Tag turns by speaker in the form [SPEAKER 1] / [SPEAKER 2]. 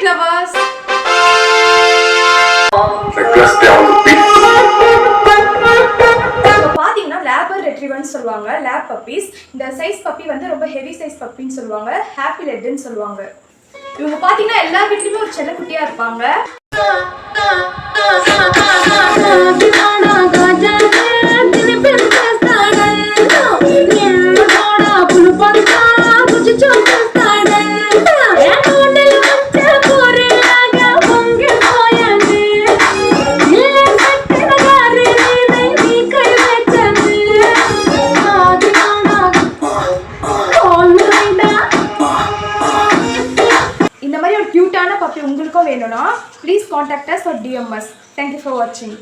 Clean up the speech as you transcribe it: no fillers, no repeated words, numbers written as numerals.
[SPEAKER 1] lovers. பாத்தீங்கன்னா labour ரெட்ரீவர்னு சொல்லுவாங்க, lab puppies. இந்த சைஸ் பப்பி வந்து ரொம்ப ஹெவி சைஸ் பப்பின்னு சொல்லுவாங்க, ஹாப்பி லெட்னு சொல்லுவாங்க. இவங்க பாத்தீங்கன்னா எல்லா வீட்லயுமே ஒரு செல்லக்குட்டியா இருப்பாங்க. இந்த மாதிரி ஒரு கியூட்டான பப்பி உங்களுக்கும் வேணும்னா please contact us or DM us. Thank you for watching.